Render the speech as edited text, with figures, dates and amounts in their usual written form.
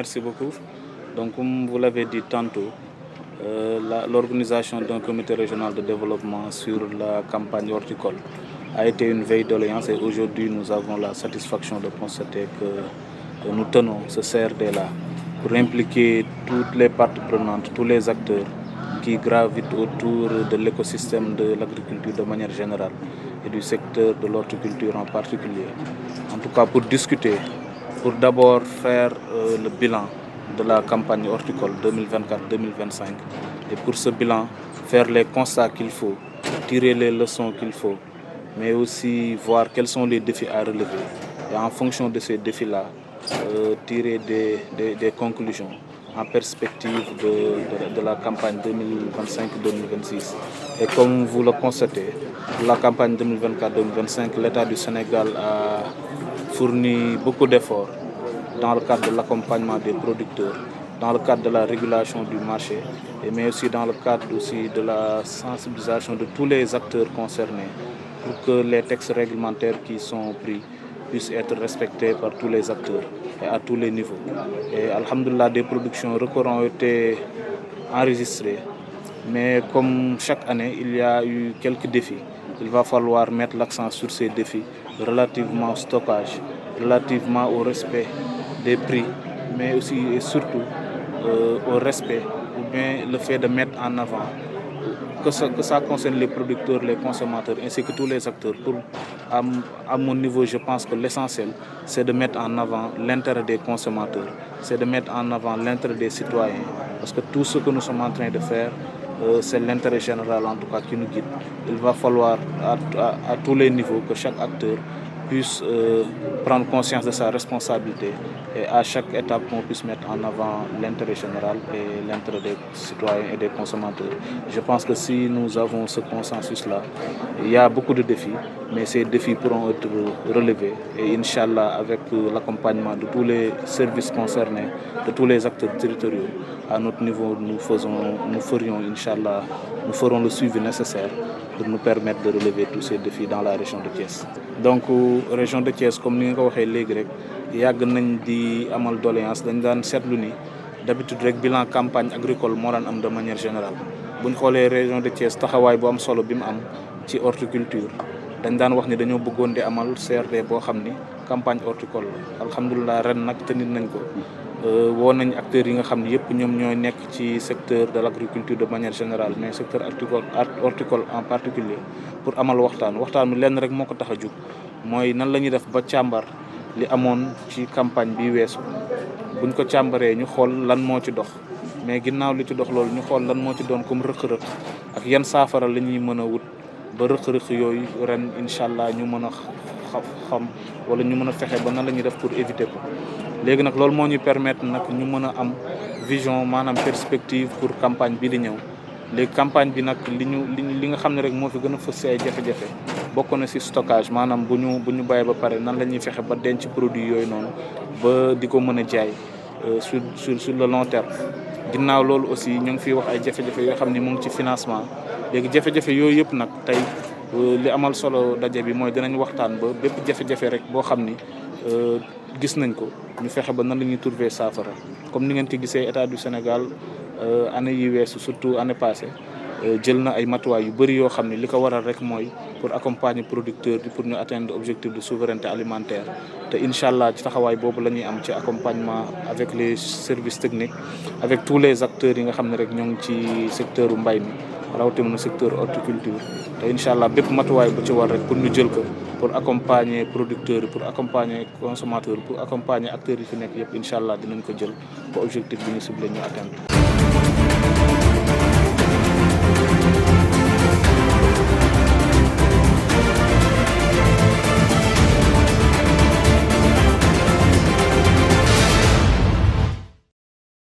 Merci beaucoup. Donc, comme vous l'avez dit tantôt, l'organisation d'un comité régional de développement sur la campagne horticole a été une veille doléance et aujourd'hui nous avons la satisfaction de constater que nous tenons ce CRD-là pour impliquer toutes les parties prenantes, tous les acteurs qui gravitent autour de l'écosystème de l'agriculture de manière générale et du secteur de l'horticulture en particulier. En tout cas pour discuter, pour d'abord faire le bilan de la campagne horticole 2024-2025 et pour ce bilan faire les constats qu'il faut, tirer les leçons qu'il faut, mais aussi voir quels sont les défis à relever et en fonction de ces défis-là tirer des conclusions en perspective de la campagne 2025-2026. Et comme vous le constatez, pour la campagne 2024-2025, l'État du Sénégal a fourni beaucoup d'efforts dans le cadre de l'accompagnement des producteurs, dans le cadre de la régulation du marché, mais aussi dans le cadre aussi de la sensibilisation de tous les acteurs concernés pour que les textes réglementaires qui sont pris puissent être respectés par tous les acteurs et à tous les niveaux. Et alhamdoulilah, des productions records ont été enregistrées, mais comme chaque année, il y a eu quelques défis. Il va falloir mettre l'accent sur ces défis relativement au stockage, relativement au respect des prix, mais aussi et surtout au respect ou bien le fait de mettre en avant que ça concerne les producteurs, les consommateurs ainsi que tous les acteurs. À mon niveau, je pense que l'essentiel, c'est de mettre en avant l'intérêt des consommateurs, c'est de mettre en avant l'intérêt des citoyens, parce que tout ce que nous sommes en train de faire, c'est l'intérêt général en tout cas qui nous guide. Il va falloir à tous les niveaux que chaque acteur puisse prendre conscience de sa responsabilité et à chaque étape qu'on puisse mettre en avant l'intérêt général et l'intérêt des citoyens et des consommateurs. Je pense que si nous avons ce consensus-là, il y a beaucoup de défis, mais ces défis pourront être relevés et Inch'Allah avec l'accompagnement de tous les services concernés, de tous les acteurs territoriaux, à notre niveau nous ferons Inch'Allah, nous ferons le suivi nécessaire pour nous permettre de relever tous ces défis dans la région de Thiès. Donc région de Thiès comme ni nga ko waxee léegi rek yàgg nañ di amal doléance dañ daan seetlu ni d'habitude rek bilan campagne agricole moo daan am de manière générale buñ xoolee région de Thiès taxawaay bu am solo bi mu am ci horticulture dañ daan wax ni dañoo bëggoon di amal CRD boo xam ni campagne horticole la alhamdulilah ren nag tenir nañ ko woo nañ acteurs yi nga xam ne yëpp ñoom ñooy nekk ci secteur de l'agriculture de manière générale mais secteur horticole en particulier pour amal waxtaan bi lenn rek moo ko tax a jóg mooy nan la ñuy def ba càmbar li amoon ci campagne bi weesu buñ ko càmbaree ñu xool lan moo ci dox mais ginnaaw li ci dox loolu ñu xool lan moo ci doon comme rëq-rëq ak yan saafara la ñuy mën a wut ba rëq-rëq yooyu ren incha allah ñu mën a xam wala ñu mën a fexe ba nan la ñuy def pour éviter ko. léegi nag loolu moo ñu permettre nag ñu mën a am vision maanaam perspective pour campagne bi di ñëw léegi campagne bi nag li nga xam ne rek moo fi gën a fës si ay jafe-jafe bokk na si stockage maanaam bu ñu bàyyi ba pare nan la ñuy fexe ba denc produit yooyu noonu ba di ko mën a jaay sur le long terme. ginnaaw loolu aussi ñu ngi fiy wax ay jafe-jafe yoo xam ne mu ngi ci financement léegi jafe-jafe yooyu yëpp nag tey li amal solo daje bi mooy dinañ waxtaan ba bépp jafe-jafe rek boo xam ni gis nañ ko ñu fexe ba nan la ñuy trouver saafara comme ni ngeen ko gisee état du Sénégal année yi weesu surtout année passée jël na ay matuwaay yu bëri yoo xam ne li ko waral rek mooy pour accompagner producteurs bi pour ñu atteindre objectif de souveraineté alimentaire te incha allah ci taxawaay boobu la ñuy am ci accompagnement avec les services techniques avec tous les acteurs yi nga xam ne rek ñoo ngi ci secteur mbay mi rawatina secteur horticulture te incha allah bépp matuwaay bu ci war rek pour ñu jël ko pour accompagner producteurs pour accompagner consommateurs pour accompagner acteurs yi fi nekk yëpp incha allah dinañ ko jël ba objectif bi ñu ciblé ñu atteindre.